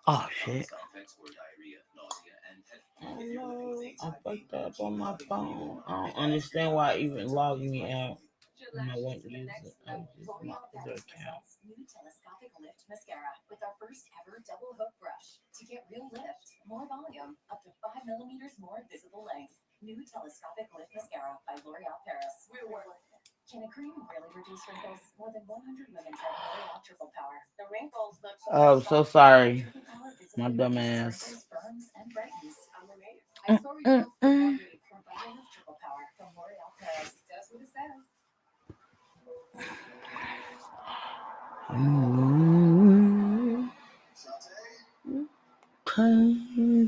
Oh shit. Oh no, I fucked up on my phone. I don't understand why I even logged me out. And I won't use it. I was just my other account. New telescopic lift mascara with our first ever double hook brush to get real lift, more volume, up to 5 millimeters more visible length. New telescopic lift mascara by L'Oreal Paris. Can a cream really reduce wrinkles? More than 100 women tried L'Oreal Triple Power. The wrinkles look so Oh, so sorry. My dumb ass. firms and brightens. I'm amazed. I saw results in 1 week from Vital Triple Power from L'Oreal Paris. Does what it says.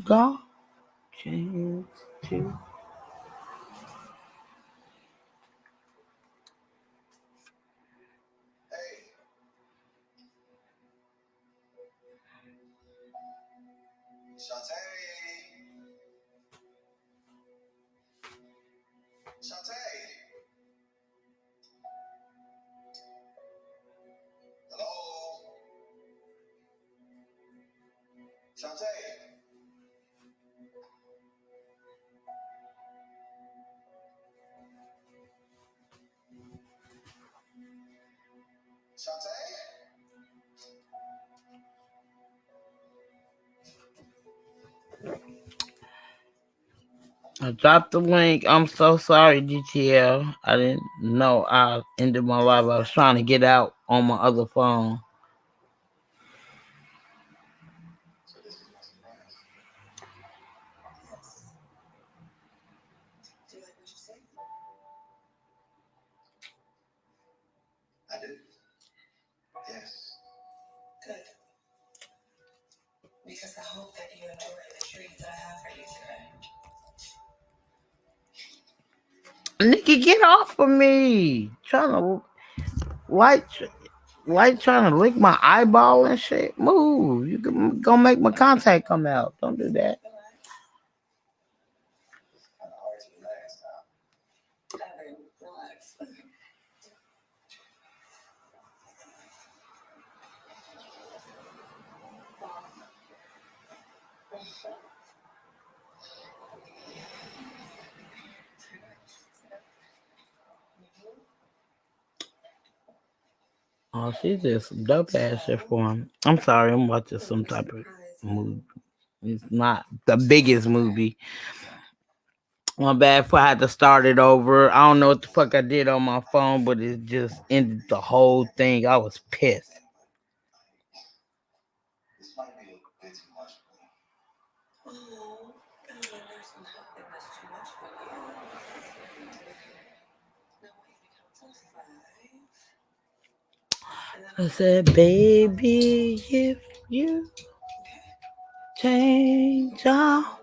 God, change to. I dropped the link. I'm so sorry, GTL. I didn't know I ended my live. I was trying to get out on my other phone. Do you like what you say? I do. Yes. Good. Because I hope that you enjoy the treat that I have for you today. Nigga, get off of me. Trying to white trying to lick my eyeball and shit. Move. You can go make my contact come out. Don't do that. It's kind of hard to relax now. Evan, relax. Oh, she just dope ass shit for him. I'm sorry, I'm watching some type of movie. It's not the biggest movie. My bad if I had to start it over. I don't know what the fuck I did on my phone, but it just ended the whole thing. I was pissed. This might be a bit too much for me. Oh, there's nothing that's too much for you. Now wait, you count till 5. I said, baby, if you change, I'll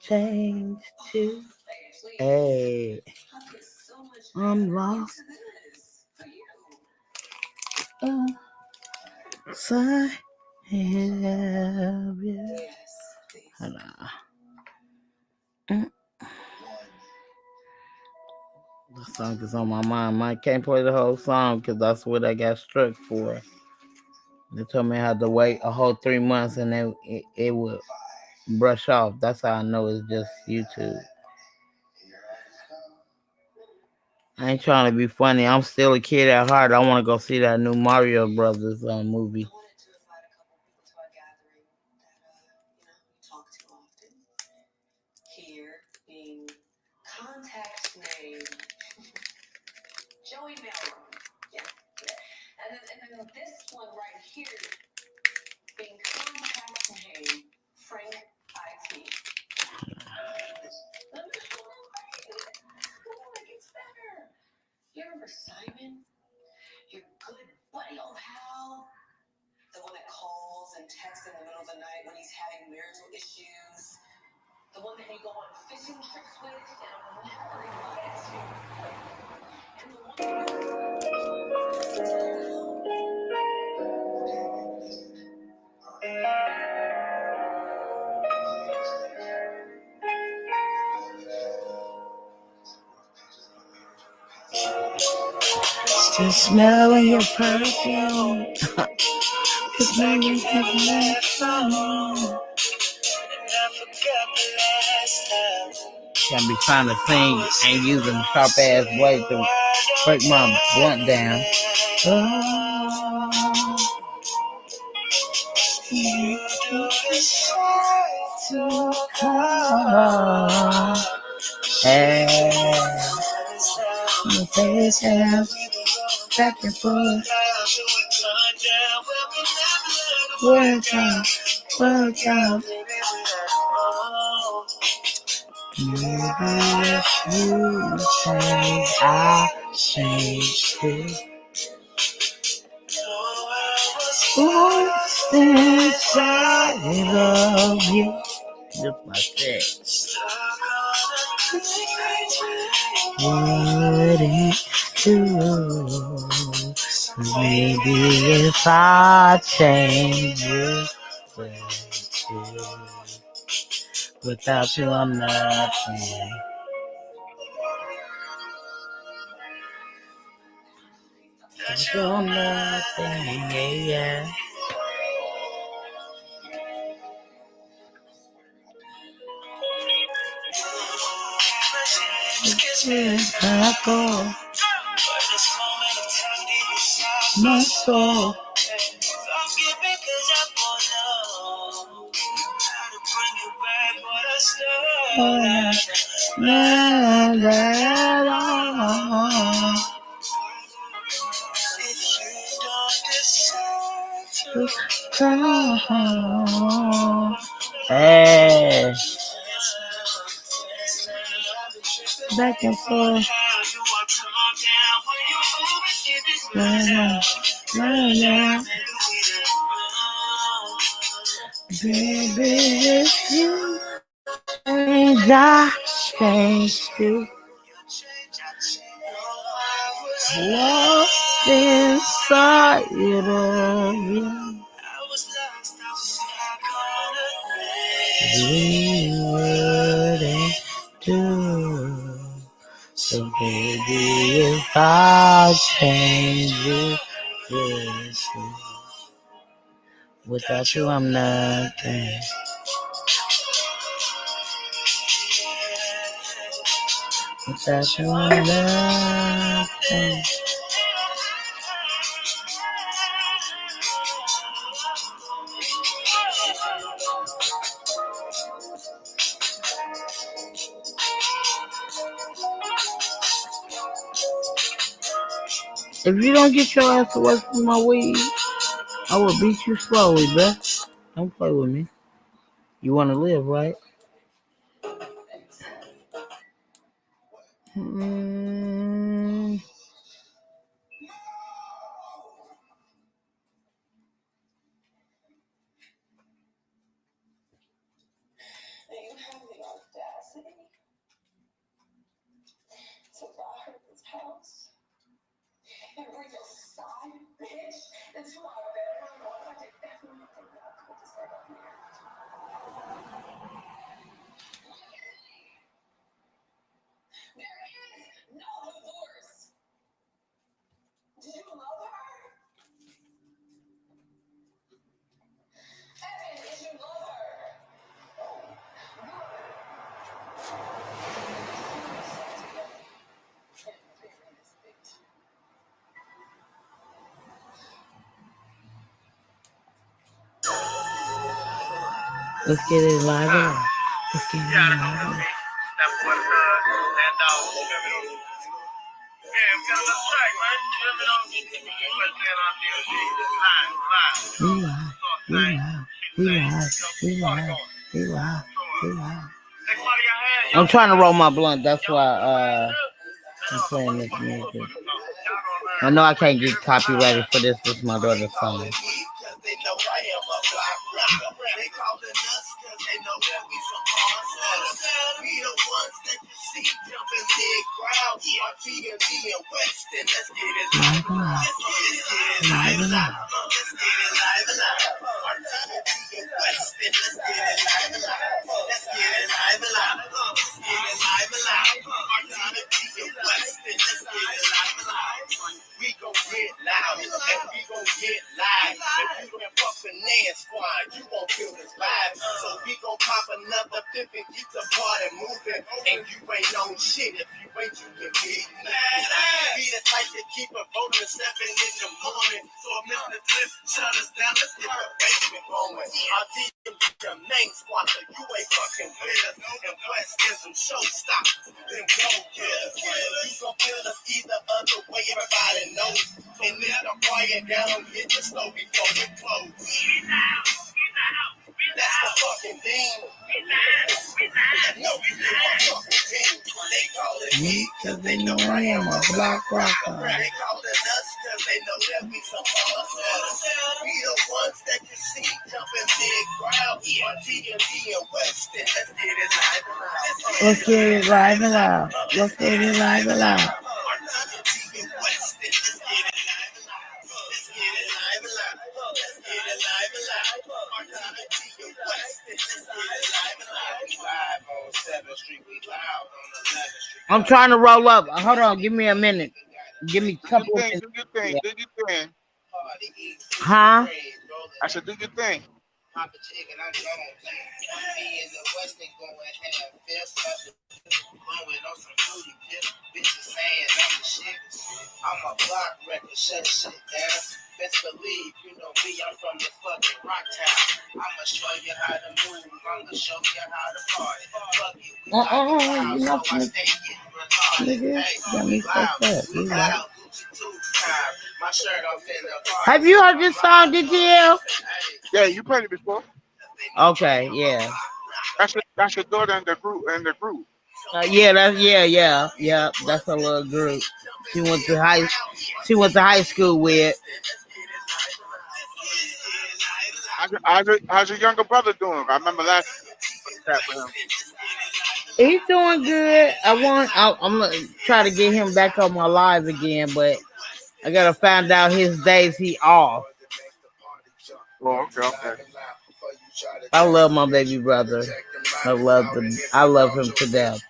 change too. Hey, I'm lost. Side of you. Yes, please. Hold The song is on my mind. I can't play the whole song because that's what I got struck for. They told me I had to wait a whole 3 months and then it would brush off. That's how I know it's just YouTube. I ain't trying to be funny. I'm still a kid at heart. I want to go see that new Mario Brothers movie. I wanted to invite a couple people to our gathering that, we talk to often. Here being contact name Joey Melrose. Yeah. And then this one right here being contact name Frank IT. Let me show them right. Come on, it gets better. You remember Simon? Your good buddy old pal? The one that calls and texts in the middle of the night when he's having marital issues? The one that you go on fishing trips with and never invited to? And the one that The smell of your perfume. It's making heaven left from me. Can't be trying to sing and using sharp ass way to break my blunt down. Oh, you decide to come. Hey, you face have back and forth. Work out, work out. Maybe if you change, I change too. Lost inside of you. Just like that. Wouldn't do. Maybe if I change you, without you I'm nothing. Without you I'm nothing, yeah. I go, my soul. La, la, la. To come. Hey, back and forth. La, la, la, la. Baby, if you change, I change too. Lost inside of you. We wouldn't do. So baby, if I change you, yes, without you I'm nothing. Without you I'm nothing. If you don't get your ass away from my weed, I will beat you slowly, bruh. Don't play with me. You want to live, right? Mm. You have the audacity to buy her this house and bring your side bitch into my bedroom. I did everything that I could to start our marriage. There is no divorce. Do you love her? Evan, did you love her? Let's get it live. Let's get it live. We live. I'm trying to roll my blunt. That's why I'm playing this music. I know I can't get copyrighted for this. This is my daughter's song. man squad. You won't feel this vibe. So we gon' pop another fifth and get the party moving. And you ain't on shit. If you ain't, you can be mad. Be the type to keep a vote at 7 in the morning. So if Mr. Cliff shut us down, let's get the basement going. Our team be the main squad, so you ain't fucking with us. And West is some showstoppers. Then go get us. You gon' feel us either other way, everybody knows. And now the quiet down, hit the slow before we close. That's the fucking thing. No, we do a fucking team. They call it me, cause they know I am a block rocker. They call it us, cause they know that we some hustlers. We the ones that you see jumping big crowd. TNT and Weston, let's get it live and loud. Let's get it live and loud. Let's get it live and loud. TNT and Weston, let's get it live and loud. Let's get it live and loud. Let's get it live and loud. TNT and Weston, let's get it live and loud. We live on 7th Street, we loud on 11th Street. I'm trying to roll up. Hold on, give me a minute. Give me a Do your couple of thing. minutes. Do your thing. Yeah. Do your thing. Huh? I said, do your thing. Pop a chicken, I'm gone. Me and the Weston going have fifth. Blowing on some fruity pip. Bitches saying I'm the shit. I'm a block record, shut shit down. Best believe, you know me, I'm from the fucking rock town. I'ma show you how to move, I'ma show you how to party. Fuck you, we like it loud, You're so not I gonna, stay getting retarded. nigga. Hey, Got we me fucked loud, up. we You know. loud, Gucci too time. My shirt off in the party. Have you heard this song, DTL? Yeah, you played it before. Okay, yeah. That's your daughter in the group. Yeah, yeah. That's a little group. She went to high. She went to high school with. How's your younger brother doing? I remember last chat with him. He's doing good. I'm gonna try to get him back on my live again, but I gotta find out his days he off. Oh, okay. I love my baby brother. I love him to death.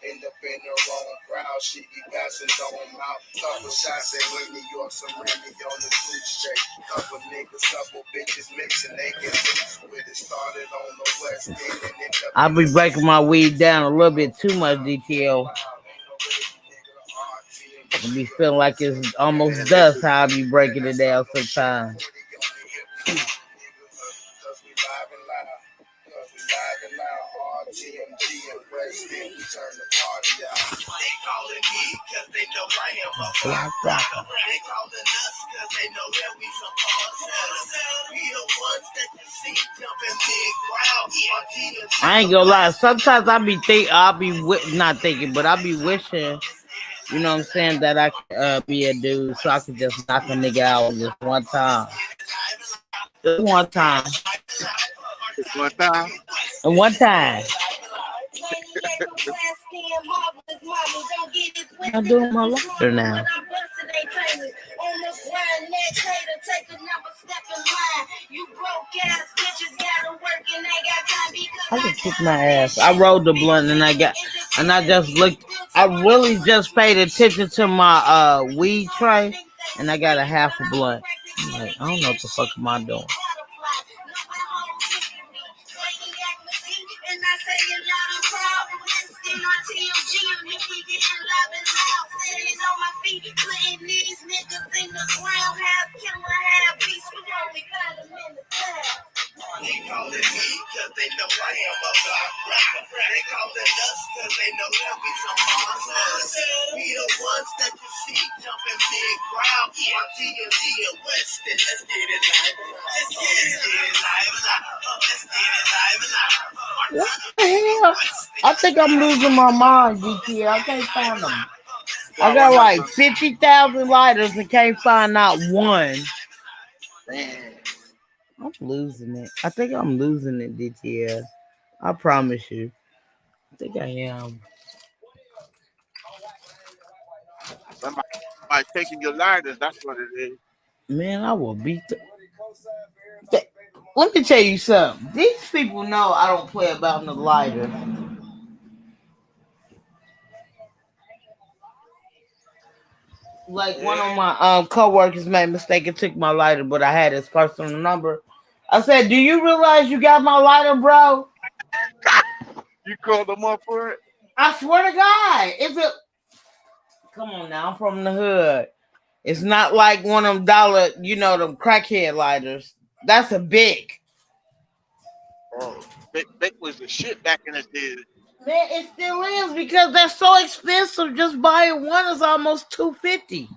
End up in the wrong crowd, she be passing on out. Couple shots in New York, some Randy on the food shake. Couple niggas, couple bitches mixing, they get with it. Started on the west end and ended up. I'll be breaking my weed down a little bit too much, DTL. I be feeling like it's almost dust. How I be breaking it down sometimes. Black rocker. I ain't gonna lie. Sometimes not thinking, but I be wishing. You know what I'm saying? That I could be a dude, so I could just knock a nigga out just one time. Just one time. One time. And one time. I'm doing my lighter now. I can kick my ass. I rolled the blunt and I just looked. I really just paid attention to my weed tray, and I got a half a blunt. I'm like, I don't know what the fuck am I doing. They call it me cause they know I am a block rapper. They call it us cause they know that we some monsters. We the ones that you see jumping big crowd. TNT and Weston, let's get it live. Let's get it live. Let's get it live. What the hell? I think I'm losing my mind, GT. I can't find them. I got like 50,000 lighters and can't find not one. Damn. I'm losing it. I think I'm losing it, DTL. I promise you. I think I am. Somebody taking your lighters. That's what it is. Man, I will beat the. Let me tell you something. These people know I don't play about the lighter. Like one Yeah. of my coworkers made a mistake and took my lighter, but I had his personal number. I said, "Do you realize you got my lighter, bro?" You called them up for it? I swear to God, it's a. Come on now, I'm from the hood. It's not like one of them dollar, them crackhead lighters. That's a big. Oh, Vic was the shit back in the day. Man, it still is because they're so expensive. Just buying one is almost 250.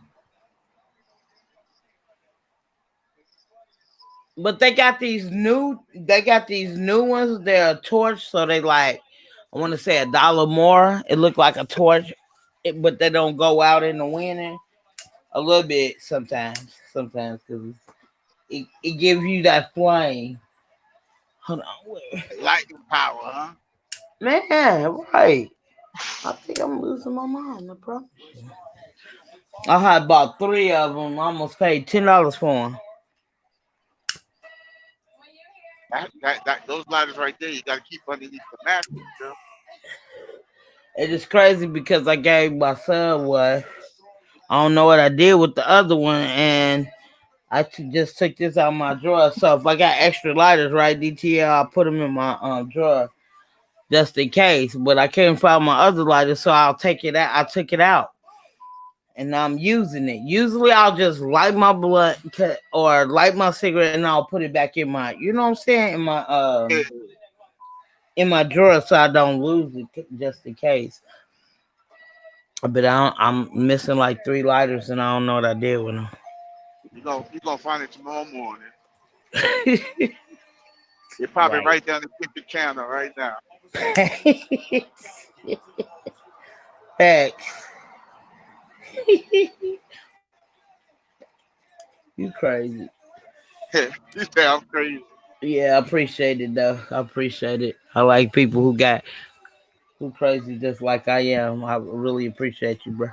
But they got these new ones. They're a torch, so they like I want to say $1 more. It look like a torch, but they don't go out in the winter. A little bit sometimes because it gives you that flame. Hold on, Lightning power, huh? man, right? I think I'm losing my mind. I promise you. I had bought three of them. I almost paid $10 for them. Those lighters right there, you got to keep underneath the mattress, girl. It is crazy because I gave my son one. I don't know what I did with the other one, and just took this out of my drawer. So if I got extra lighters, right, DTL, I'll put them in my drawer just in case. But I can't find my other lighter, so I'll take it out. I took it out, and I'm using it. Usually, I'll just light my blunt or light my cigarette, and I'll put it back in my, you know what I'm saying, Yeah, in my drawer, so I don't lose it, just in case. But I'm missing like three lighters, and I don't know what I did with you gonna find it tomorrow morning. them. You're probably Right. right down the kitchen counter right now. Facts. You crazy. You say I'm crazy. Yeah, I appreciate it though. I appreciate it. I like people who crazy just like I am. I really appreciate you, bro.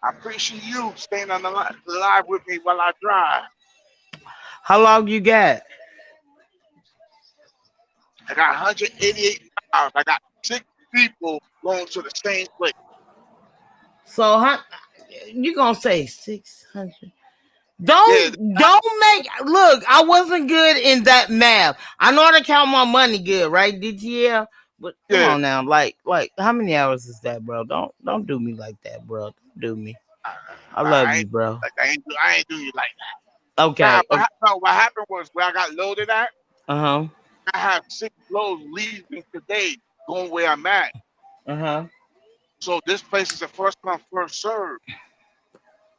I appreciate you staying on the live with me while I drive. How long you got? I got 188 miles. I got 6 people going to the same place. So how you gonna say 600? Yeah, Don't make look. I wasn't good in that math. I know how to count my money good, right, DTL? But come yeah. on now, like how many hours is that, bro? Don't do me like that, bro. Don't do me. I, I love I you, ain't bro. like I ain't do you like that. Nah, Okay. no, what happened was where I got loaded at. Uh huh. I have 6 loads leaving today, going where I'm at. Uh huh. So this place is a first come first serve.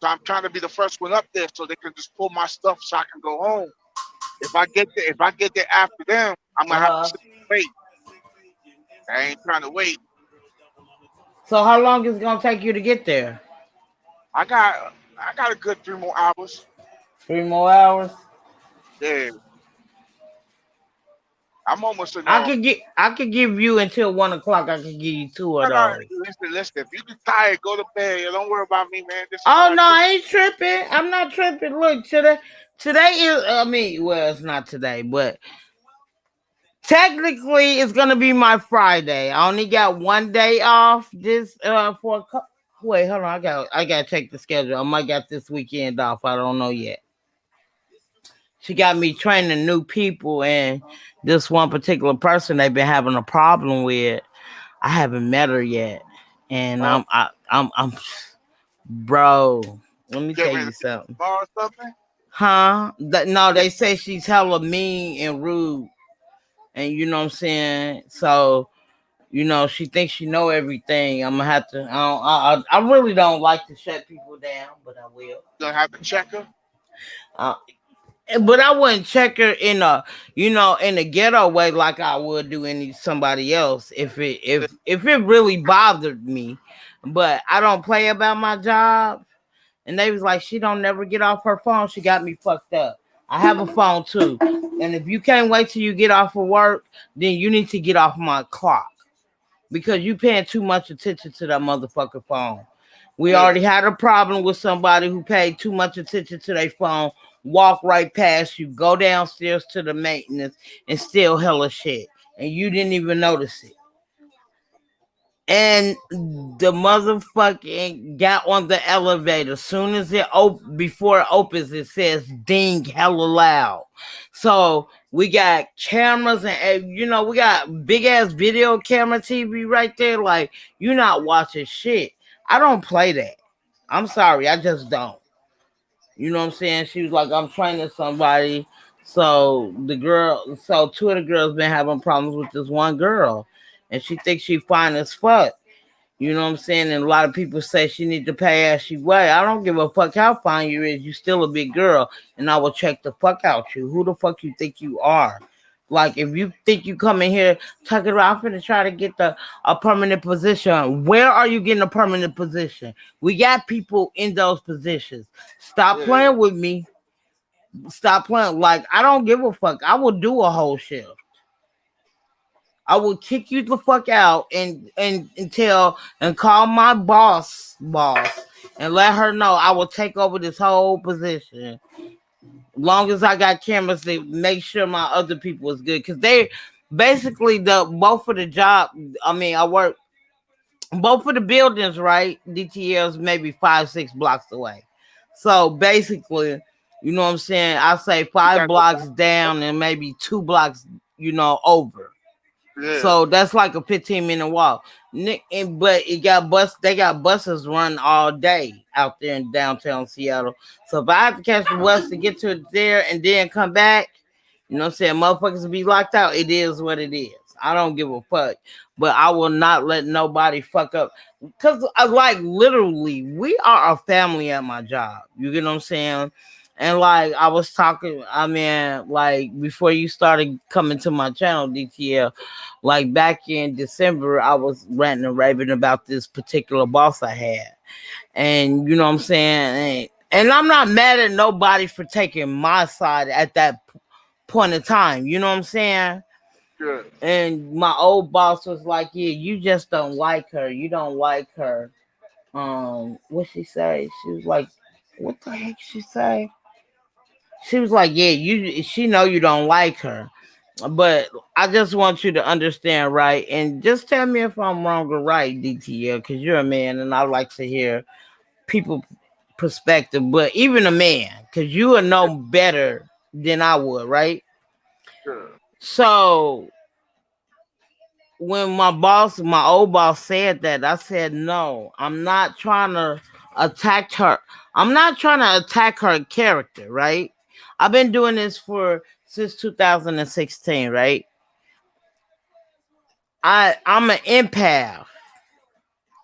So I'm trying to be the first one up there so they can just pull my stuff so I can go home. If I get there after them, I'm Uh gonna have to huh. sit and wait. I ain't trying to wait. So how long is it gonna take you to get there? I got a good 3 more hours. 3 more hours. Yeah, I'm almost in I could give you until 1 o'clock. I could give you two of no, no, those. listen. If you get tired, go to bed. Don't worry about me, man. This is Oh my no, this. I ain't tripping. I'm not tripping. Look, today is. I mean, well, it's not today, but technically, it's gonna be my Friday. I only got one day off. Wait, hold on. I gotta check the schedule. I might got this weekend off. I don't know yet. She got me training new people, and this one particular person they've been having a problem with. I haven't met her yet, and Uh, I'm bro. Let me get tell ready you to meet something. tomorrow or something. Huh? No, they say she's hella mean and rude, and you know what I'm saying. So she thinks she know everything. I'm gonna have to. I really don't like to shut people down, but I will. You're gonna have to check her. Uh, but I wouldn't check her in a ghetto way like I would do any somebody else if it really bothered me. But I don't play about my job. And they was like, she don't never get off her phone. She got me fucked up. I have a phone too. And if you can't wait till you get off of work, then you need to get off my clock because you paying too much attention to that motherfucking phone. We Yeah, already had a problem with somebody who paid too much attention to their phone, walk right past you, go downstairs to the maintenance, and steal hella shit. And you didn't even notice it. and the motherfucking got on the elevator. Soon as before it opens, it says ding hella loud. So we got cameras and we got big ass video camera TV right there. Like you not watching shit. I don't play that. I'm sorry, I just don't. You know what I'm saying? She was like, I'm training somebody. So two of the girls been having problems with this one girl, and she thinks she fine as fuck. You know what I'm saying? And a lot of people say she need to pay as she weigh. I don't give a fuck how fine you is. You still a big girl, and I will check the fuck out you. Who the fuck you think you are? Like if you think you come in here talking about I'm finna try to get a permanent position, where are you getting a permanent position? We got people in those positions. Stop Yeah, playing with me. Stop playing. Like I don't give a fuck. I will do a whole shift. I will kick you the fuck out and tell and call my boss and let her know I will take over this whole position. Long as I got cameras to make sure my other people is good. Cause they basically the both of the job I mean I work both of the buildings, right? DTL's maybe 5-6 blocks away. So basically, you know what I'm saying? I say you five gotta go blocks back. down and maybe 2 blocks, over. Yeah, So that's like a 15-minute walk. But it got they got buses run all day out there in downtown Seattle. So if I have to catch the bus to get to there and then come back, you know what I'm saying? Motherfuckers will be locked out. It is what it is. I don't give a fuck. But I will not let nobody fuck up. Cause like literally, we are a family at my job. You get what I'm saying? And like I was talking, I mean, like before you started coming to my channel, DTL, like back in December, I was ranting and raving about this particular boss I had. And you know what I'm saying? And I'm not mad at nobody for taking my side at that point in time. You know what I'm saying? yeah, And my old boss was like, "Yeah, you just don't like her. You don't like her." What she say? She was like, "What the heck she say?" She was like, "Yeah, you." She know you don't like her, but I just want you to understand, right? And just tell me if I'm wrong or right, DTL, because you're a man, and I like to hear people perspective. But even a man, because you would yeah, know better than I would, right? yeah, So when my old boss said that, I said, no, I'm not trying to attack her. I'm not trying to attack her character, right? I've been doing this for since 2016, right? I'm an empath.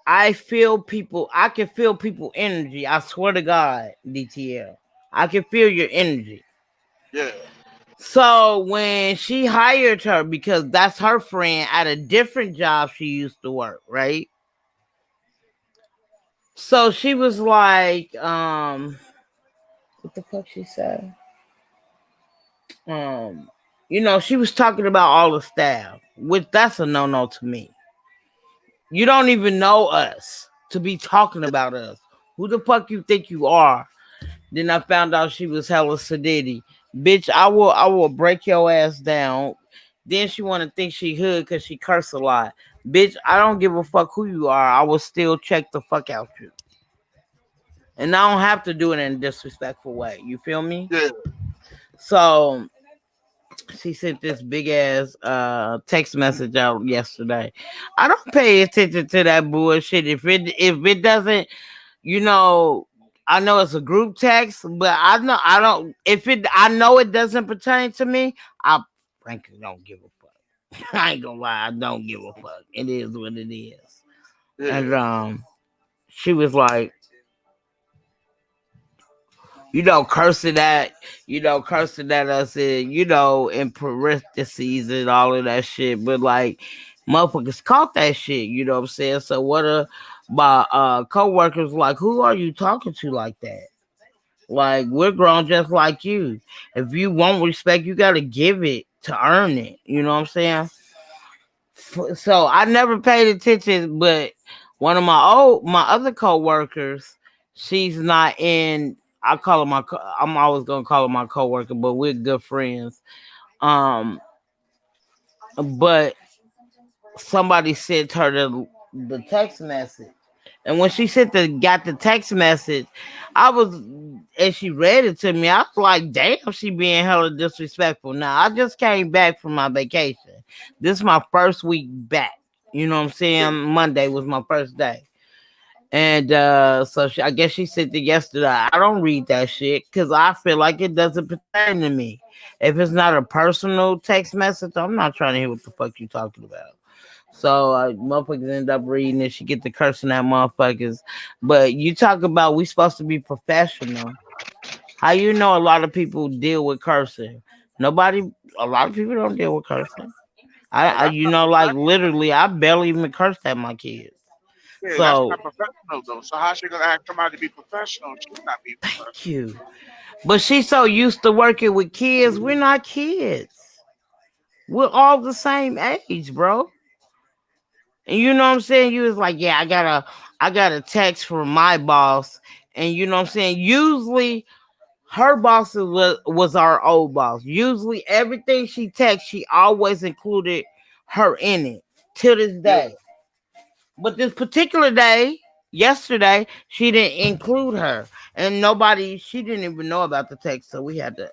I feel people. I can feel people energy. I swear to God, DTL. I can feel your energy. yeah, So when she hired her, because that's her friend at a different job she used to work, right? So she was like, what the fuck she said? Um, she was talking about all the staff, which that's a no no to me. You don't even know us to be talking about us. Who the fuck you think you are? Then I found out she was hella sedity. Bitch, I will break your ass down. Then she wanna think she hood cause she curse a lot. Bitch, I don't give a fuck who you are. I will still check the fuck out you. And I don't have to do it in a disrespectful way. You feel me? yeah, So she sent this big ass text message out yesterday. I don't pay attention to that bullshit. If it doesn't, you know, I know it's a group text, but I know I don't if it I know it doesn't pertain to me, I frankly don't give a fuck. I ain't gonna lie, I don't give a fuck. It is what it is. yeah, And she was like, cursing at, cursing at us and, in parentheses and all of that shit. But like, motherfuckers caught that shit, you know what I'm saying? So what my coworkers like, who are you talking to like that? Like, we're grown just like you. If you want respect, you gotta give it to earn it. You know what I'm saying? So I never paid attention, but one of my other coworkers, she's not in. I'm always gonna call her my coworker, but we're good friends. Um, but somebody sent her to. the text message. And when she got the text message, I was and she read it to me. I was like, "Damn, she being hella disrespectful." Now I just came back from my vacation. This is my first week back. You know what I'm saying? Yeah. Monday was my first day. And so I guess she sent it yesterday. I don't read that shit because I feel like it doesn't pertain to me. If it's not a personal text message, I'm not trying to hear what the fuck you talking about. So motherfuckers end up reading it. She get the cursing at motherfuckers. But you talk about we supposed to be professional. How you know a lot of people deal with cursing? Nobody. A lot of people don't deal with cursing. Well, that's You not know, like professional. literally, I barely even cursed at my kids. Yeah, that's So not professional though. So how's she gonna ask somebody to be professional? She's not being thank professional. you. But she's so used to working with kids. We're not kids. We're all the same age, bro. And you know what I'm saying? You was like, yeah, I got a text from my boss. And you know what I'm saying? Usually her boss was our old boss. Usually everything she texts, she always included her in it till this Yeah, day. But this particular day, yesterday, she didn't include her. And she didn't even know about the text. So we had to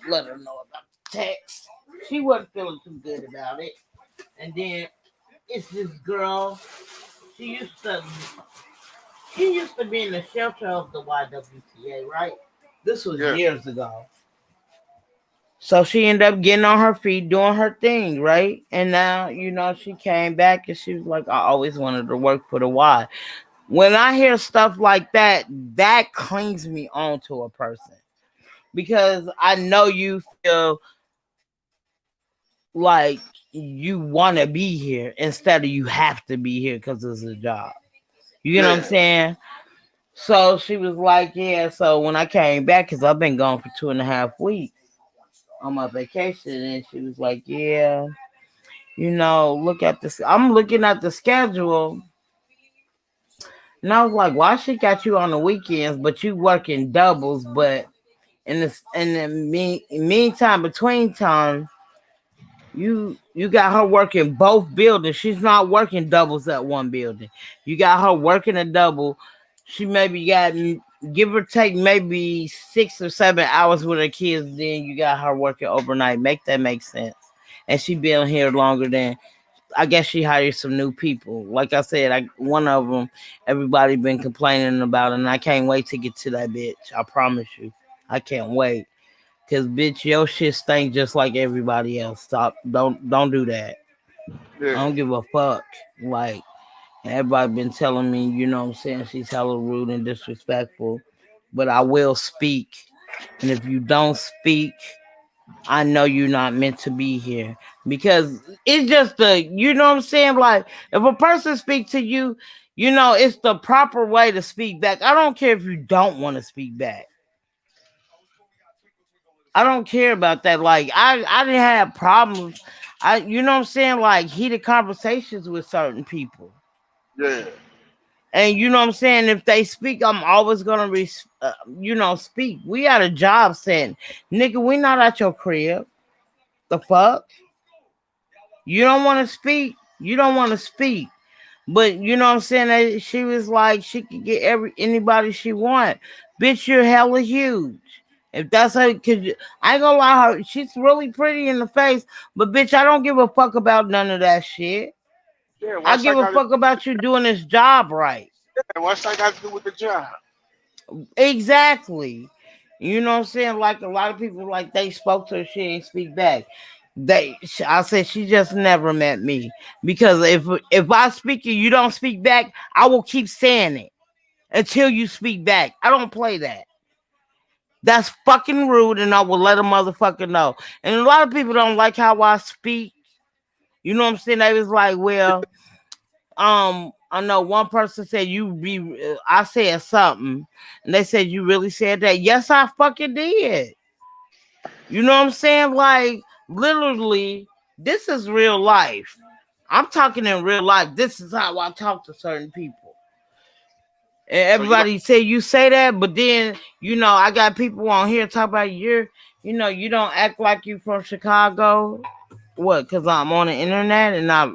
let her know about the text. She wasn't feeling too good about it. And then it's this girl. She used to she used to be in the shelter of the YWCA, right? This was yeah, years ago. So she ended up getting on her feet, doing her thing, right? And now, she came back and she was like, I always wanted to work for the Y. When I hear stuff like that, that clings me on to a person because I know you feel like you want to be here instead of you have to be here because it's a job. You get what I'm yeah. saying? So she was like, yeah. So when I came back, because I've been gone for 2.5 weeks on my vacation, and she was like, yeah, look at this. I'm looking at the schedule, and I was like, why she got you on the weekends, but you working doubles, but meantime, between time, you got her working both buildings. She's not working doubles at one building. You got her working a double. She maybe got give or take maybe 6 or 7 hours with her kids. Then you got her working overnight. Make that make sense? And she been here longer than I guess she hired some new people. Like I said, one of them everybody been complaining about, and I can't wait to get to that bitch. I promise you, I can't wait. Cause bitch, your shit stink just like everybody else. Stop. Don't do that. I Yeah. don't give a fuck. Like everybody been telling me, what I'm saying, she's hella rude and disrespectful. But I will speak. And if you don't speak, I know you're not meant to be here. Because it's just what I'm saying? Like if a person speak to you, it's the proper way to speak back. I don't care if you don't want to speak back. I don't care about that. Like I didn't have problems. You know what I'm saying? Like heated conversations with certain people. Yeah. And you know what I'm saying? If they speak, I'm always gonna speak. We got a job setting. Nigga, we not at your crib. The fuck? You don't wanna speak? You don't wanna speak. But you know what I'm saying? That she was like she could get anybody she want. Bitch, you're hella huge. If that's her, cause I ain't gonna lie, her she's really pretty in the face. But bitch, I don't give a fuck about none of that shit. Yeah. I What's give that a got to fuck about you doing this job right. what's that got to do with the job? Exactly. You know what I'm saying? Like a lot of people, like they spoke to her, she ain't speak back. I said she just never met me because if I speak and you don't speak back, I will keep saying it until you speak back. I don't play that. That's fucking rude, and I will let a motherfucker know. And a lot of people don't like how I speak. You know what I'm saying? They was like, well, I know one person said I said something, and they said you really said that. Yes, I fucking did. You know what I'm saying? Like literally, this is real life. I'm talking in real life. This is how I talk to certain people. And So you don't. everybody say you say that, but then I got people on here talk about you don't act like you from Chicago. What? Because I'm on the internet and I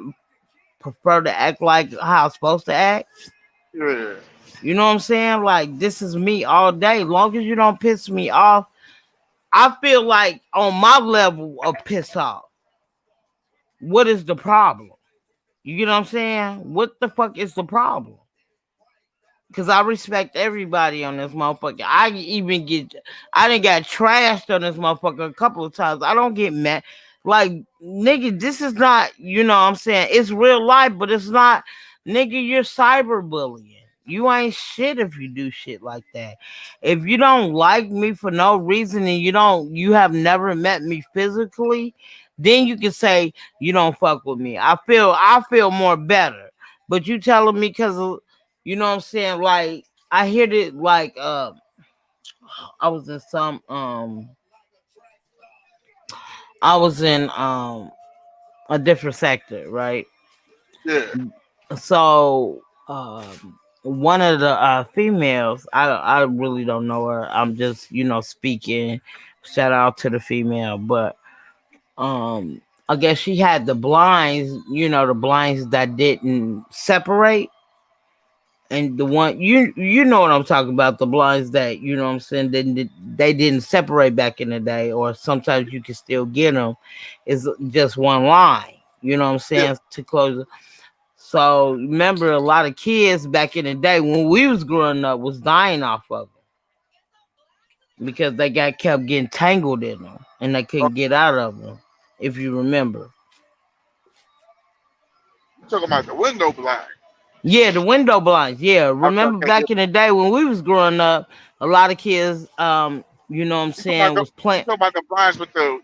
prefer to act like how I'm supposed to act. Yeah. You know what I'm saying? Like this is me all day. Long as you don't piss me off, I feel like on my level of piss off. What is the problem? You get what I'm saying? What the fuck is the problem? Cause I respect everybody on this motherfucker. I didn't got trashed on this motherfucker a couple of times. I don't get mad. Like, nigga, this is not, you know what I'm saying? It's real life, but it's not, nigga, you're cyberbullying. You ain't shit if you do shit like that. If you don't like me for no reason and you have never met me physically, then you can say you don't fuck with me. I feel more better. But you telling me because you know what I'm saying? Like I hear it like I was in some I was in a different sector, right? Yeah. So one of the females, I really don't know her. I'm just, speaking. Shout out to the female, but I guess she had the blinds, the blinds that didn't separate. And the one you know what I'm talking about, the blinds that what I'm saying they didn't separate back in the day, or sometimes you can still get them. It's just one line, you know what I'm Yeah. saying, to close. So remember, a lot of kids back in the day when we was growing up was dying off of them because they got kept getting tangled in them and they Oh, couldn't get out of them. If you remember, you talking about the window blind? yeah, the window blinds. Yeah, Okay. remember Okay. Yeah. back in the day when we was growing up, a lot of kids, you know what I'm You talking about saying, the was playing you talking about the blinds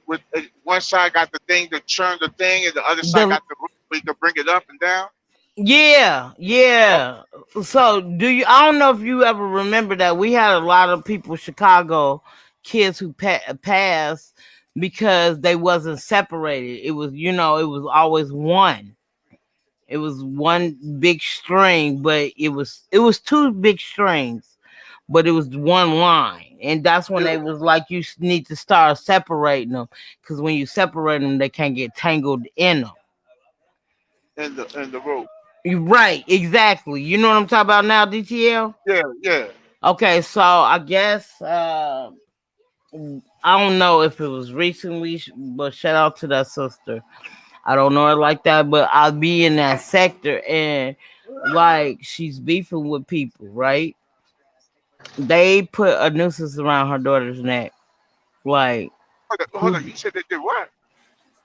with one side got the thing to turn the thing, and the other side the got the roof where you can bring it up and down. yeah, Oh, yeah. So do you? I don't know if you ever remember that we had a lot of people, Chicago kids who passed because they wasn't separated. It was, it was always one. It was one big string, but it was two big strings, but it was one line. And that's when yeah. they was like, you need to start separating them, because when you separate them, they can't get tangled in them. In the rope. You right, exactly. You know what I'm talking about now, DTL. Yeah. Yeah. Okay, so I guess I don't know if it was recently, but shout out to that sister. I don't know her like that, but I'll be in that sector and like she's beefing with people, right? They put a nooses around her daughter's neck. Like Hold on. who You said they did what?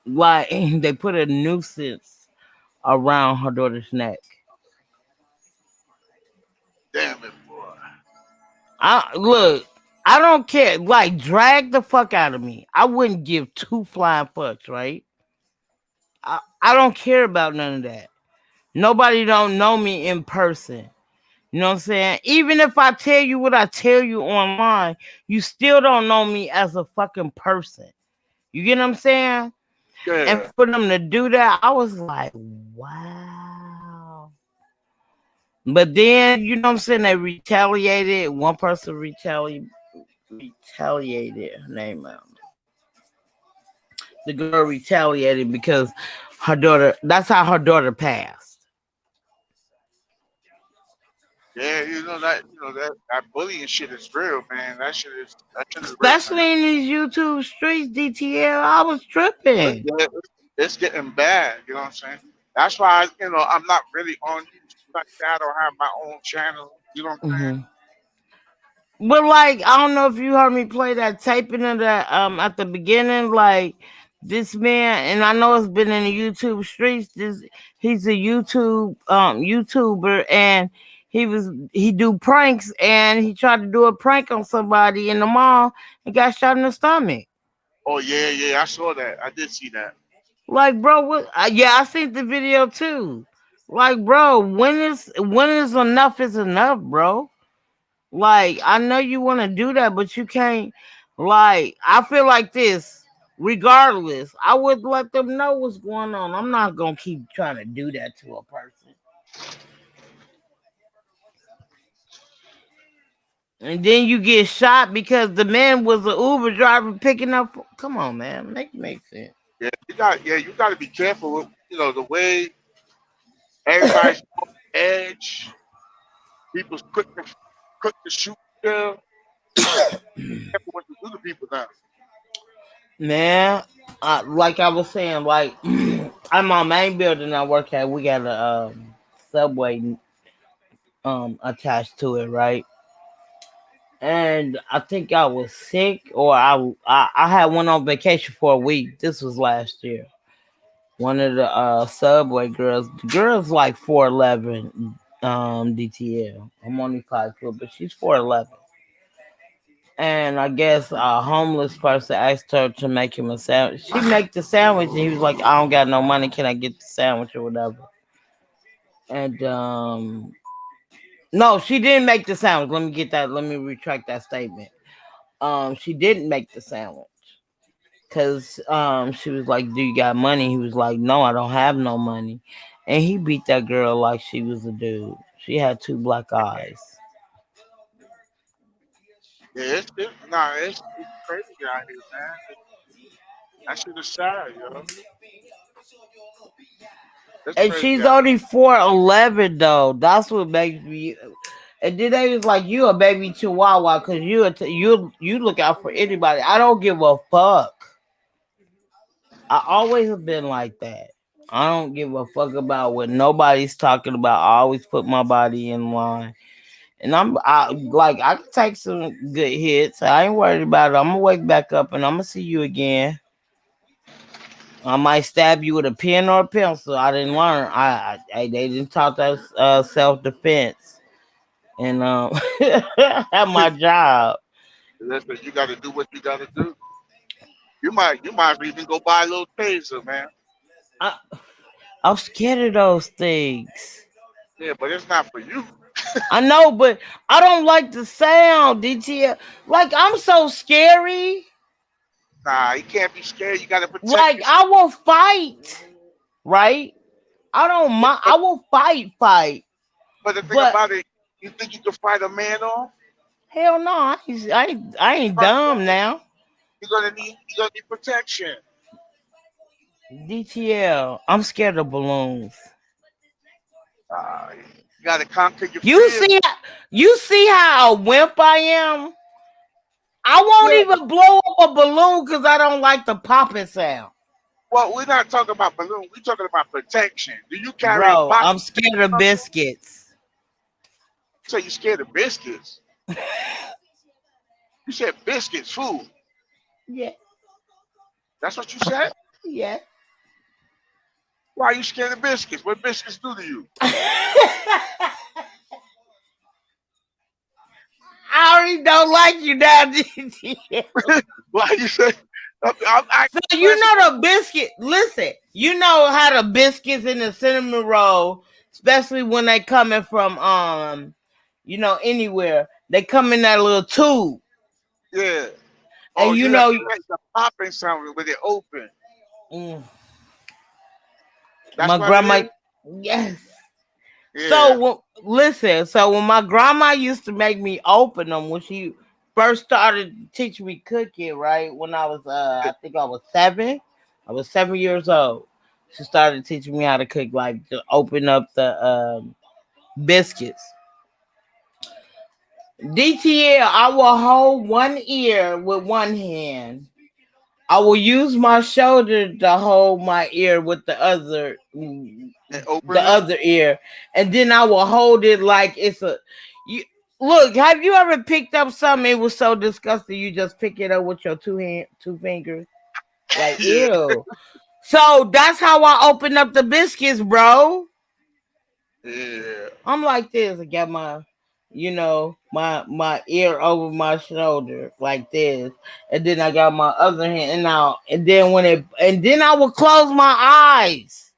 like they put a nuisance around her daughter's neck. Damn it, boy. I look, I don't care. Like drag the fuck out of me. I wouldn't give two flying fucks, right? I don't care about none of that. Nobody don't know me in person. You know what I'm saying? Even if I tell you what I tell you online, you still don't know me as a fucking person. You get what I'm saying? And Yeah. for them to do that, I was like, wow. But then, you know what I'm saying? They retaliated. One person retaliated. Her name out. The girl retaliated because her daughter. That's how her daughter passed. Yeah. That bullying shit is real, man. That shit is real, man. Especially in these YouTube streets, DTL. I was tripping. Yeah, it's getting bad. You know what I'm saying? That's why I'm not really on YouTube like that or have my own channel. You know what I'm saying? Hmm. But like, I don't know if you heard me play that taping of that at the beginning. Like this man, and I know it's been in the YouTube streets. He's a YouTuber, and he do pranks, and he tried to do a prank on somebody in the mall and got shot in the stomach. Oh yeah, yeah. I saw that. I did see that. Like, bro, what? Yeah, I seen the video too. Like, bro, when is enough is enough, bro? Like, I know you want to do that, but you can't. Like, I feel like this. Regardless, I would let them know what's going on. I'm not gonna keep trying to do that to a person. And then you get shot because the man was an Uber driver picking up. Come on, man, make sense. Yeah, you got to be careful with the way Everybody's on edge. People's quick to shoot still. Careful what you do to people now. Man, like I was saying, like I'm my main building I work at. We got a subway attached to it, right? And I think I was sick, or I had went on vacation for a week. This was last year. One of the subway girls, the girl's like 4'11", DTL. I'm only 5 foot, but she's 4'11". And I guess a homeless person asked her to make him a sandwich. She make the sandwich, and he was like, "I don't got no money. Can I get the sandwich or whatever?" And no, she didn't make the sandwich. Let me get that. Let me retract that statement. She didn't make the sandwich because she was like, "Do you got money?" He was like, "No, I don't have no money," and he beat that girl like she was a dude. She had two black eyes. Yeah, it's crazy out here, man. That shit is sad, yo. It's And crazy she's out only 4'11" though. That's what makes me. And then they was like, "You a baby chihuahua because you look out for anybody." I don't give a fuck. I always have been like that. I don't give a fuck about what nobody's talking about. I always put my body in line, and I can take some good hits. I ain't worried about it. I'm gonna wake back up and I'm gonna see you again. I might stab you with a pen or a pencil. I didn't learn. They didn't taught us self defense, and at here. my job, Listen, you got to do what you got to do. You might even go buy a little taser, man. I, I'm scared of those things. Yeah, but it's not for you. I know, but I don't like the sound, DTL. Like I'm so scary. Nah, you can't be scared. You got to protect Like yourself. I will fight, right? I don't mind. But, I will fight. but the thing But about it, you think you can fight a man off? hell no, I ain't Fuck dumb that. now. You're gonna need protection. DTL, I'm scared of balloons. You got to conquer your You fear. see, you see how a wimp I am. I won't Yeah. even blow up a balloon because I don't like the popping sound, Well, we're not talking about balloon. We're talking about protection. Do you carry a bro. box? I'm scared of biscuits. So you scared of biscuits? You said biscuits, food. Yeah, That's what you said. yeah. Why are you scared of biscuits? What biscuits do to you? I already don't like you now, DTL. Why you say? I'm So asking you questions. know the biscuit. Listen, you know how the biscuits in the cinnamon roll, especially when they coming from anywhere, they come in that little tube, Yeah. and Oh, you have the popping sound with it open. mm, That's my what it grandma, is. yes. Yeah. Listen, so when my grandma used to make me open them when she first started teaching me cooking, right? When I was I think I was 7. I was 7 years old. She started teaching me how to cook, like to open up the biscuits. DTL, I will hold one ear with one hand. I will use my shoulder to hold my ear with And the open it. other ear, and then I will hold it like it's a. You look. Have you ever picked up something? It was so disgusting. You just pick it up with your two fingers. Like Yeah. ew. So that's how I open up the biscuits, bro. Yeah. I'm like this. I got my ear over my shoulder like this, and then I got my other hand and now, and then I will close my eyes,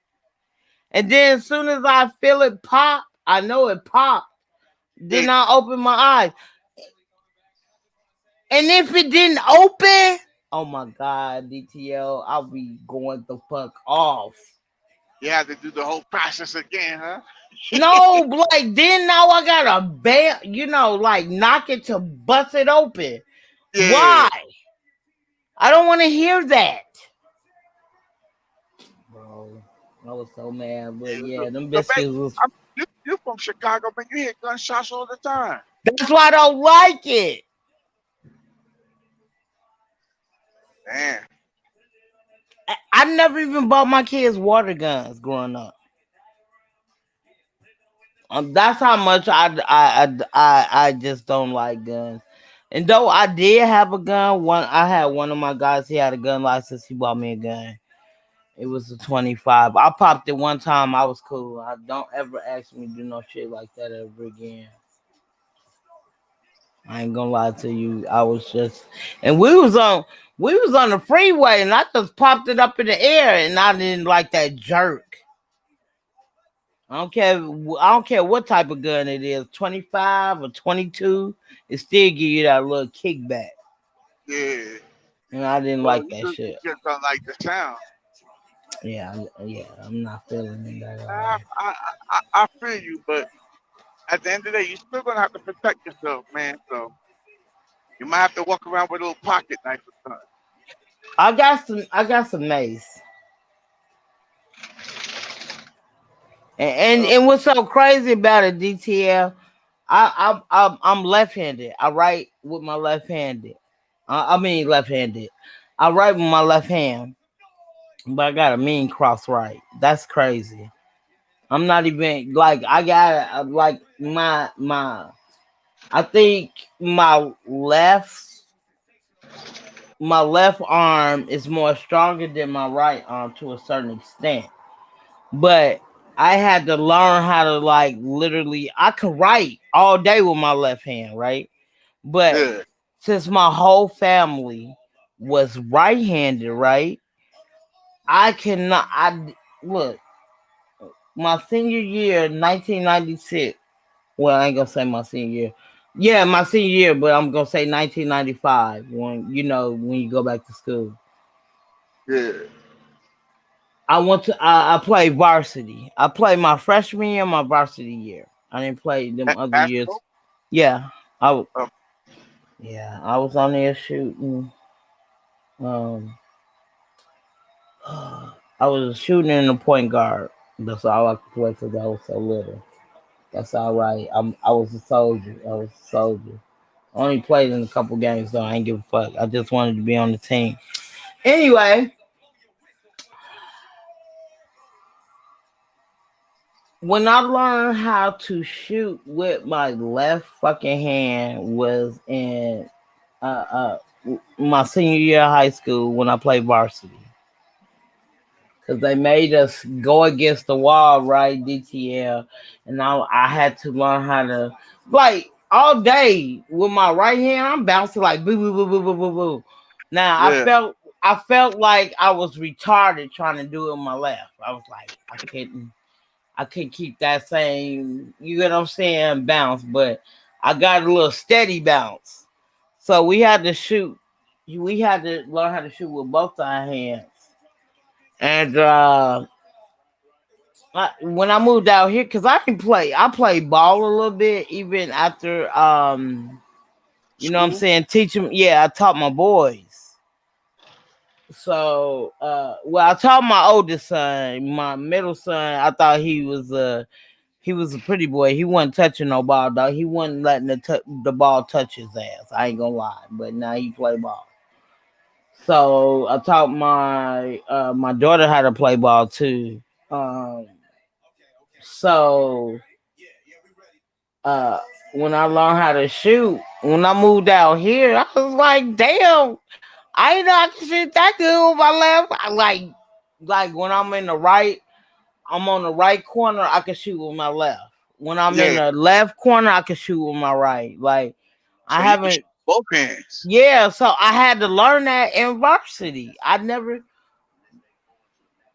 and then as soon as I feel it pop, I know it popped. Then It, I open my eyes, and if it didn't open, oh my god, DTL, I'll be going the fuck off. you have to do the whole process again, huh? No, like then now I gotta like knock it to bust it open. Yeah. Why? I don't want to hear that, bro. I was so mad, but Yeah, yeah, them so, babe, biscuits was. you from Chicago, man. You hear gunshots all the time. That's why I don't like it. Man, I never even bought my kids water guns growing up. That's how much I just don't like guns. And though I did have a gun, I had one of my guys. He had a gun license. He bought me a gun. It was a 25. I popped it one time. I was cool. I don't ever ask me to do no shit like that ever again. I ain't gonna lie to you. I was just, and we was on the freeway, and I just popped it up in the air, and I didn't like that jerk. I don't care. I don't care what type of gun it is, 25 or 22. It still give you that little kickback, yeah. and I didn't Well, like that you shit. just don't like the sound. Yeah, yeah. I'm not feeling it at I, all. I, I feel you, but at the end of the day, you still gonna have to protect yourself, man. So you might have to walk around with a little pocket knife or something. I got some. I got some mace. And Uh, and what's so crazy about it, DTL? I'm left-handed. I write with my left-handed. I mean left-handed. I write with my left hand, but I got a mean cross right. That's crazy. I'm not even like I got like my. I think my left arm is more stronger than my right arm to a certain extent. But I had to learn how to like literally I could write all day with my left hand, right? But yeah, since my whole family was right-handed, right? I cannot I look, my senior year, 1996. Well, I ain't gonna say my senior year. Yeah, my senior year, but I'm gonna say 1995 when you go back to school. yeah. I played varsity. I played my freshman year, my varsity year. I didn't play them other years. Basketball. Yeah, Um, yeah, I was on there shooting. Um, I was shooting in the point guard. That's all I could play because I was so little. That's all right. I was a soldier. I was a soldier. I only played in a couple games though. I ain't give a fuck. I just wanted to be on the team. Anyway, when I learned how to shoot with my left fucking hand was in uh, my senior year of high school when I played varsity. Cause they made us go against the wall, right? DTL, and I had to learn how to like all day with my right hand. I'm bouncing like boo boo boo boo boo boo boo. Now yeah. I felt like I was retarded trying to do it with my left. I was like I couldn't keep that same, you get what I'm saying, bounce, but I got a little steady bounce. So we had to shoot. We had to learn how to shoot with both our hands. And when I moved out here, cause I played ball a little bit even after you know what I'm School. saying, teach them. Yeah, I taught my boys. So well, I taught my oldest son, my middle son. I thought he was a pretty boy. He wasn't touching no ball, dog. He wasn't letting the ball touch his ass. I ain't gonna lie, but now he play ball. So I taught my daughter how to play ball too. Um, so uh, when I learned how to shoot, when I moved out here, I was like, damn, I didn't know I could shoot that good with my left. I like when I'm on the right corner, I can shoot with my left. When I'm in Yeah. the left corner, I can shoot with my right. Like I So you can shoot haven't, both hands. yeah. So I had to learn that in varsity. I never,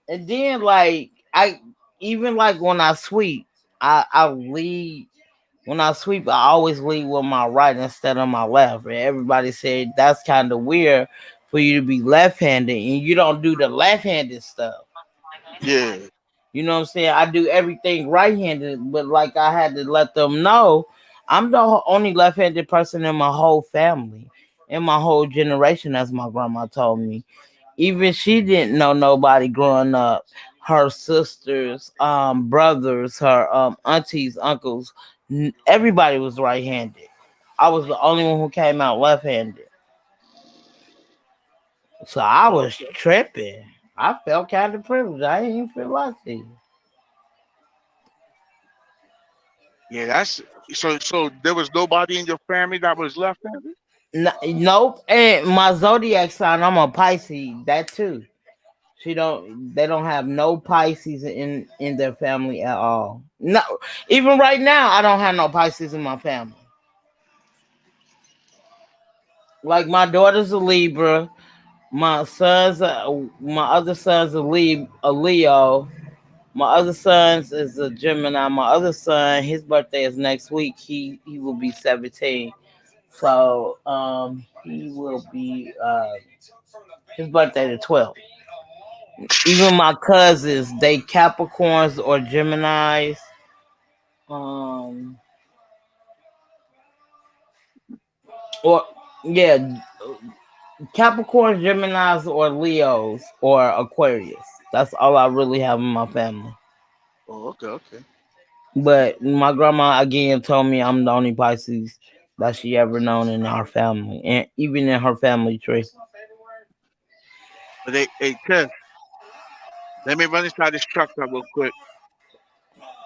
and then like I even like when I sweep, I lead. When I sweep, I always lead with my right instead of my left. And everybody said that's kind of weird for you to be left-handed and you don't do the left-handed stuff. Yeah. You know what I'm saying? I do everything right-handed, but like I had to let them know I'm the only left-handed person in my whole family, in my whole generation, as my grandma told me. Even she didn't know nobody growing up. her sisters, brothers, her aunties, uncles. Everybody was right-handed. I was the only one who came out left-handed. So I Oh, was okay. tripping. I felt kind of privileged. I didn't even feel like it. Yeah, that's so. So there was nobody in your family that was left-handed. Nope. And my zodiac sign, I'm a Pisces. That too. She don't. They don't have no Pisces in their family at all. No, even right now, I don't have no Pisces in my family. Like my daughter's a Libra. My other son's a Leo. My other son's is a Gemini. My other son, his birthday is next week. He will be 17. So he will be his birthday the 12th. Even my cousins, they Capricorns or Geminis. Um or yeah, Capricorns, Geminis, or Leos or Aquarius. That's all I really have in my family. Oh, okay, okay. But my grandma again told me I'm the only Pisces that she ever known in our family, and even in her family tree. But hey, Kev, let me run inside this truck stop real quick.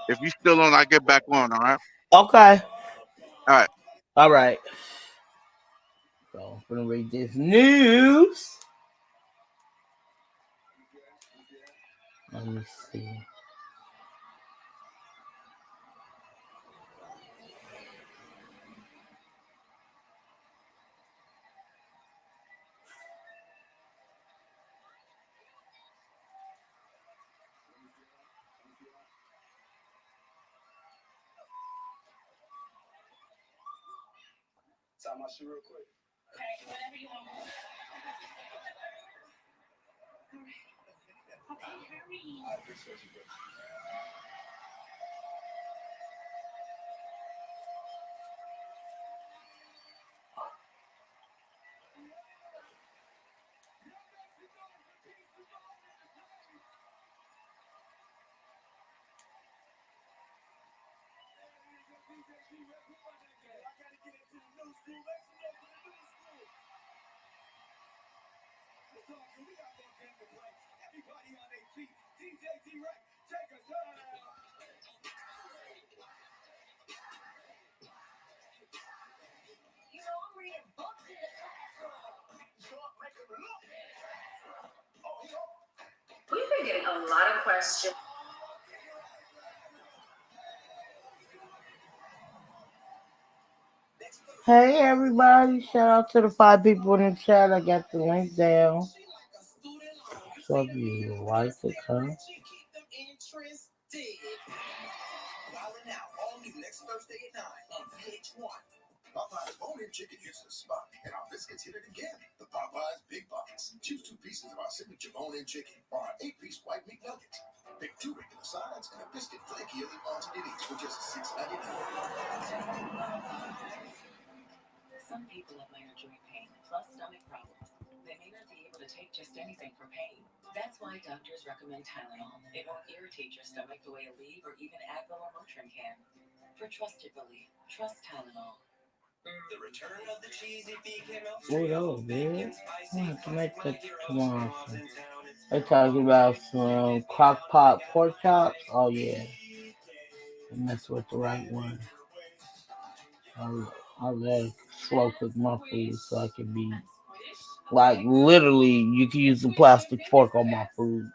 If you still on, I get back on. All right. Okay, All right. all right. So I'm gonna read this news. Let me see. Tie my shoe real quick. I appreciate you, bro. We've been getting a lot of questions. Hey everybody! Shout out to the 5 people in the chat. I got the link down. So if you like the comment. Wildin' Out, all new next Thursday at 9 on VH1. Popeye's bone-in chicken hits the spot, and our biscuits hit it again. The Popeye's Big Box. Choose 2 pieces of our signature bone-in chicken or our 8-piece white meat nuggets. Pick 2 regular sides and a biscuit flakier than alternate eats for just $6.99. Some people have minor joint pain plus stomach problems. They may not be able to take just anything for pain. That's why doctors recommend Tylenol. It won't irritate your stomach the way Aleve or even Advil or Motrin can. For trusted relief, trust Tylenol. The return of the cheesy vegan What else, Alfredo man? bacon I spicy have to make crust. My that heroes are tomorrow. all in town. It's They talking about some crock pot pork chops. Oh yeah, and that's what the right one. I love slow cook my food so I can be like literally you can use a plastic fork on my food.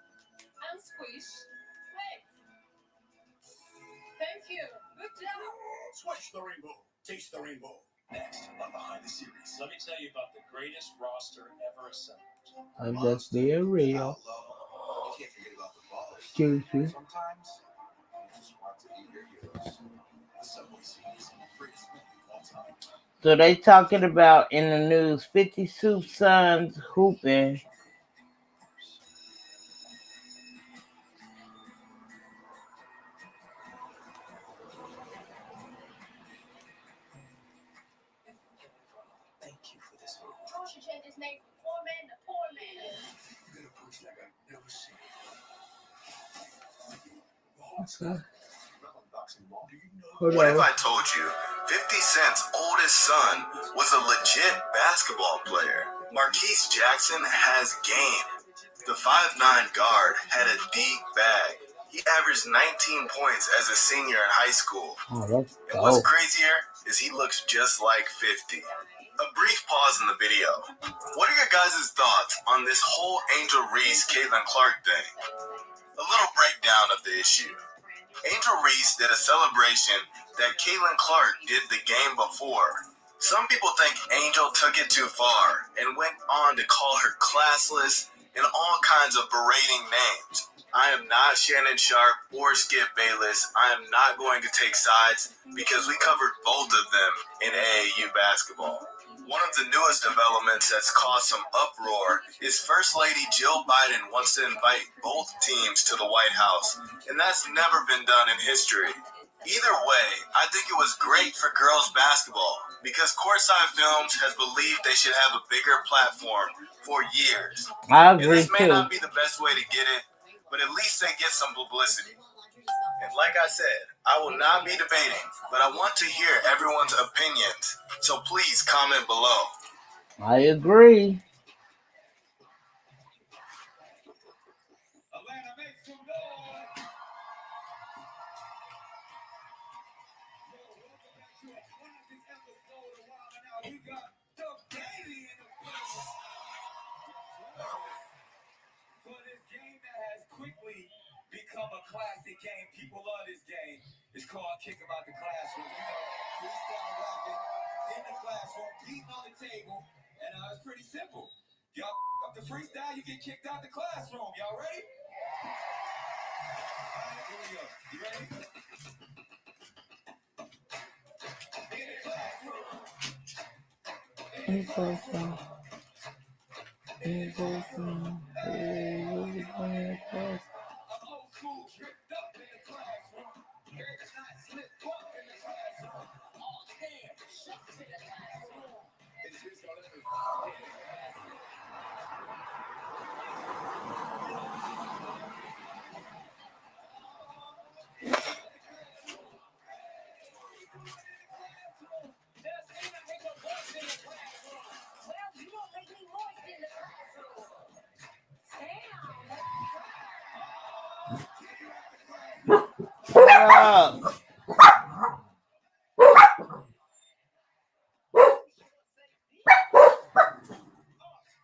Swish the rainbow. Taste the rainbow. Next on Behind the Series. Let me tell you about the greatest roster ever assembled. I'm just being real. You can't forget about the ballers. Excuse me. Sometimes you just want to be your heroes. The Subway Series, greatest movie of all time. So they talking about in the news 50 Soup Sons hooping. Thank you for this food. You should change his name from poor man to poor man. You're gonna push like I've never seen. What if I told you 50 Cent's oldest son was a legit basketball player? Marquise Jackson has game. The 5'9" guard had a deep bag. He averaged 19 points as a senior in high school. Oh, that's And what's dope. crazier is he looks just like 50. A brief pause in the video. What are your guys' thoughts on this whole Angel Reese, Caitlin Clark thing? A little breakdown of the issue. Angel Reese did a celebration that Caitlin Clark did the game before. Some people think Angel took it too far and went on to call her classless and all kinds of berating names. I am not Shannon Sharp or Skip Bayless. I am not going to take sides because we covered both of them in AAU basketball. One of the newest developments that's caused some uproar is First Lady Jill Biden wants to invite both teams to the White House, and that's never been done in history. Either way, I think it was great for girls basketball because Courtside Films has believed they should have a bigger platform for years. I And agree this may too. not be the best way to get it, but at least they get some publicity. And like I said, I will not be debating, but I want to hear everyone's opinions. So please comment below. I agree. Atlanta, make some noise. Yo, welcome back to a classic episode of Wild 'N Out. We got the baby in the place. For this game that has quickly become a classic game, people love this game. It's called Kick 'Em Out the Classroom. You know, freestyle rapping in the classroom, beating on the table, and it's pretty simple. Y'all up the freestyle, you get kicked out the classroom. Y'all ready? All right, here we go. You ready? In the classroom. I'm old school, tripped up in the classroom. Every night, slip up in the classroom. All hands, shots in the classroom. It's just gonna let me in the classroom. Just ain't I make a voice in the classroom. Well, you won't make me moist in the classroom. Shut up.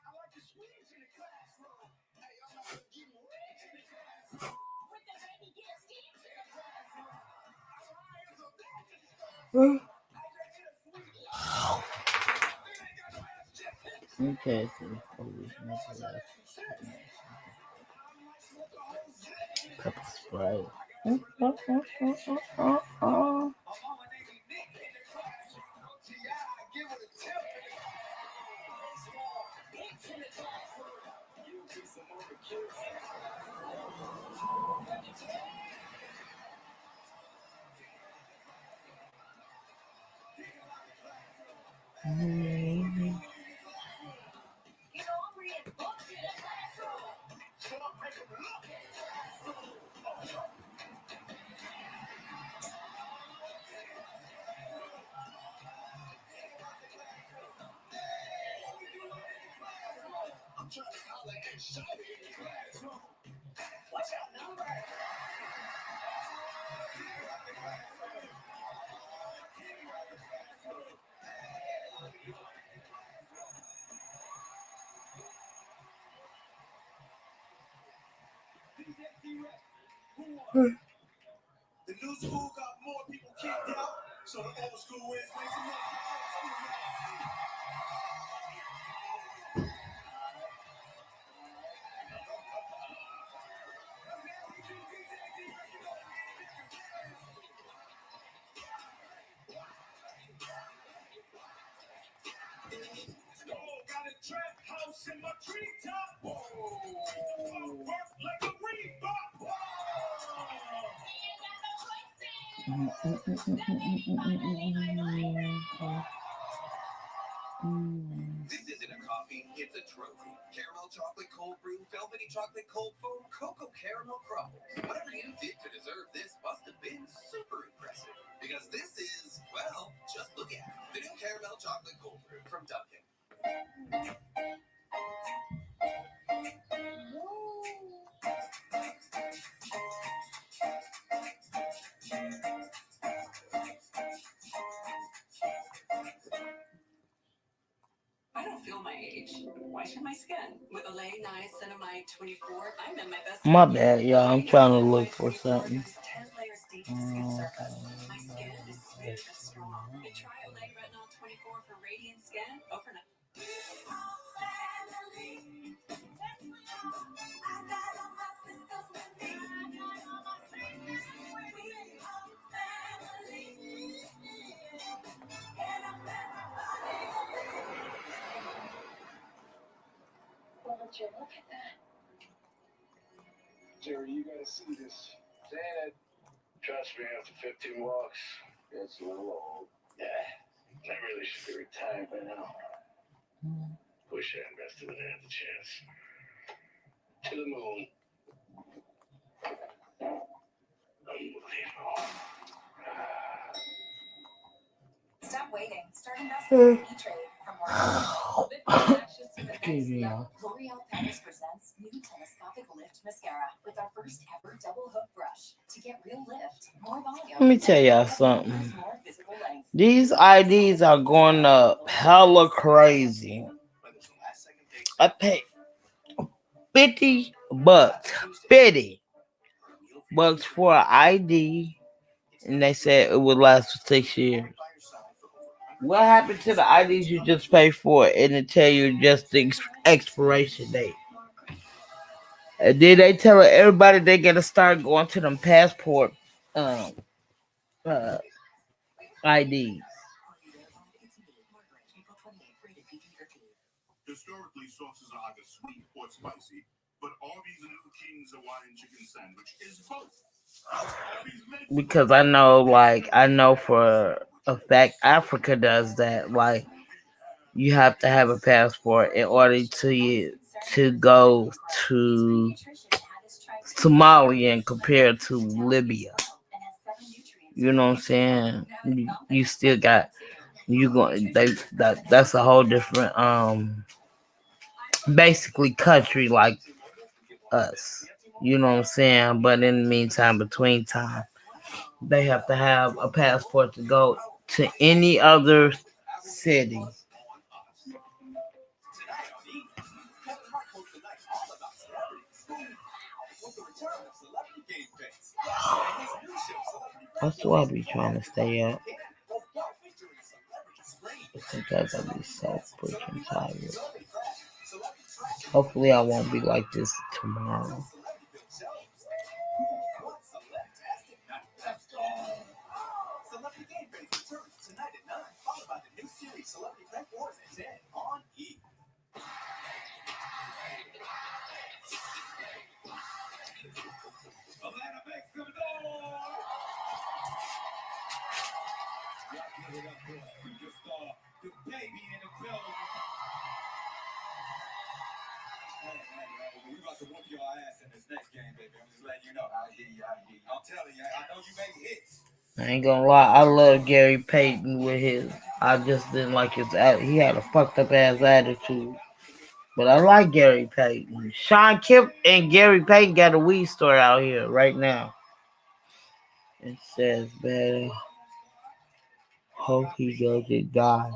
I like to squeeze in the classroom. Hey, I'm not gonna get rich in the classroom. With the baby get a stitch in the classroom. Our lions are back in the classroom. I just hit a sweet love. They ain't got no ass just hit. Okay, so police mental health. I might smoke a whole zip. Pepper spray. My mama named me Nick in the classroom. G.I. give it a tip in the classroom. Small bitch in the classroom. You'll be some other kids. You know, I'm reading books in the classroom. So I'm making them look in the classroom. I'm trying to holler and shout in the classroom. What's your number? The new school got more people kicked out, so the old school is make some noise. Got a trap house in my treetop. Whoa. Work like a Reebok. This isn't a coffee It's a trophy. Caramel chocolate cold brew, velvety chocolate cold foam, cocoa caramel crumbles. Whatever you did to deserve this must have been super impressive. Because this is, well, just look at it. The new caramel chocolate cold brew from Dunkin'. I don't feel my age. Why should my skin? With Olay Niacinamide 24, I'm in my best My skin yet. bad, y'all. I'm Olay trying to look Niacinamide for 24 something. gives 10 layers deep to skin surface. My skin is smooth and strong. You try Olay Retinol 24 for radiant skin overnight. Look at that. Jerry, you gotta see this. Saying it. Trust me, after 15 walks, it's a little old. Yeah, I really should be retired by now. Wish I invested and had the chance. To the moon. Unbelievable. Stop waiting. Start investing in E-Trade from L'Oreal. Bitcoin access to the Excuse next me, level. y'all. L'Oreal Paris presents new telescopic lift mascara with our first ever double hook brush to get real lift, more volume. Let me tell y'all something. These IDs are going up hella crazy. I paid $50, $50 for an ID, and they said it would last for 6 years. What happened to the IDs you just pay for and it tell you just the expiration date? And then they tell everybody they gotta start going to them passport um uh IDs. Historically, sauces are either sweet or spicy, but Arby's new King's Hawaiian chicken sandwich is both. Because I know for a fact Africa does that. Like you have to have a passport in order to go to Somalia compared to Libya. You know what I'm saying? You still got you going that's a whole different basically country like us. You know what I'm saying? But in the meantime, between time, they have to have a passport to go to any other city. That's why I be trying to stay up. Sometimes I be so freaking tired. Hopefully, I won't be like this tomorrow. Celebrity Game Face returns tonight at 9, followed by the new series Celebrity Pet Wars at 10 on E! Atlanta, make some noise! Y'all give it up for a superstar, the baby in the building. Hey, we about to whoop your ass in this next game, baby. I'm just letting you know. I hear you. I'm telling you, I know you make hits. I ain't gonna lie, I love Gary Payton with his. I just didn't like his. He had a fucked up ass attitude. But I like Gary Payton. Sean Kemp and Gary Payton got a weed store out here right now. It says, better hope he doesn't die.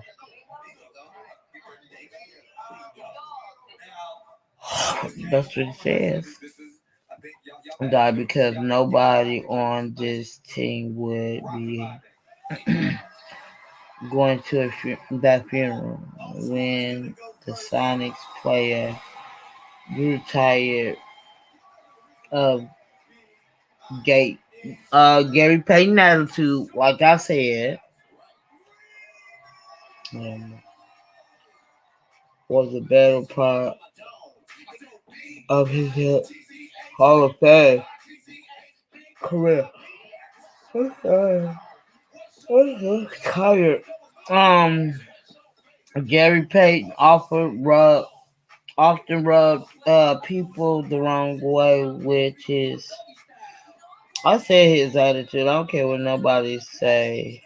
That's what it says. Die because nobody on this team would be going to that funeral when the Sonics player grew tired of Gate. Gary Payton attitude, like I said, was a better part of his Hall of Fame career. I'm tired. Gary Payton often rubbed people the wrong way with his. I say his attitude. I don't care what nobody say.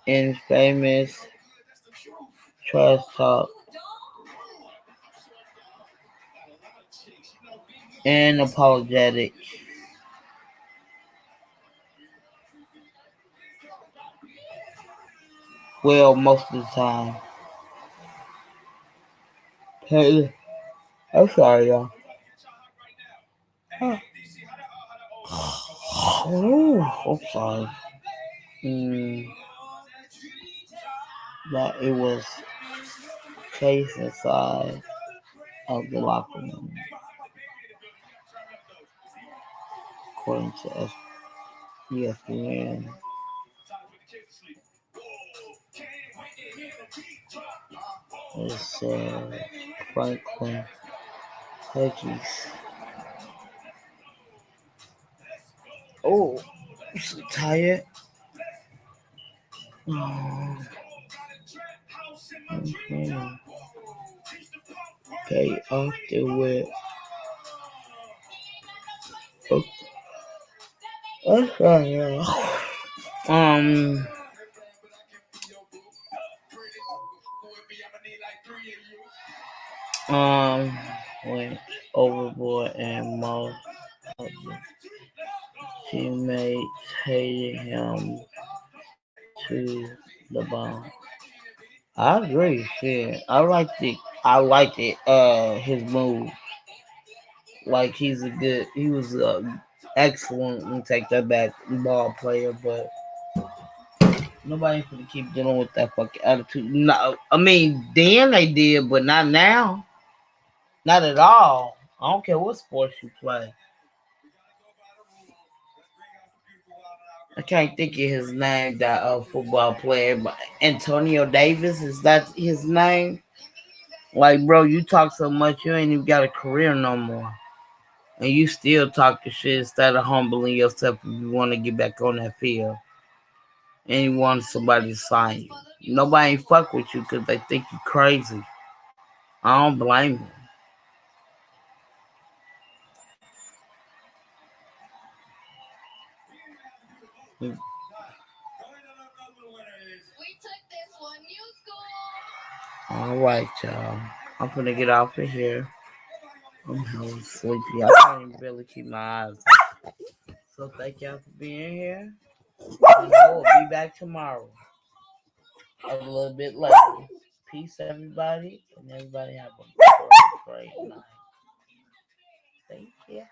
Infamous trash talk and apologetic. Well, most of the time. Hey, I'm sorry, y'all. Oh, I'm sorry. Mm, but it was Chase inside of the locker room, according to ESPN. It says Franklin Huggies. Oh, I'm so tired. Oh, mhm. Okay, off the whip. Oh, I'm sorry, y'all. Um, um, went overboard and most of the teammates hated him to the bone. I agree, shit. I liked it. I liked it. His move. Like he was a excellent. Let me take that back. Ball player, but nobody gonna keep dealing with that fucking attitude. No, I mean then they did, but not now. Not at all. I don't care what sports you play. I can't think of his name. That football player, but Antonio Davis is that his name? Like, bro, you talk so much, you ain't even got a career no more, and you still talking shit instead of humbling yourself if you want to get back on that field and you want somebody to sign you. Nobody ain't fuck with you because they think you crazy. I don't blame them. All right, y'all. I'm gonna get off of here. I'm hella sleepy. I can't even barely keep my eyes open. So thank y'all for being here. And I will be back tomorrow a little bit later. Peace, everybody, and everybody have a great, great night. Thank you.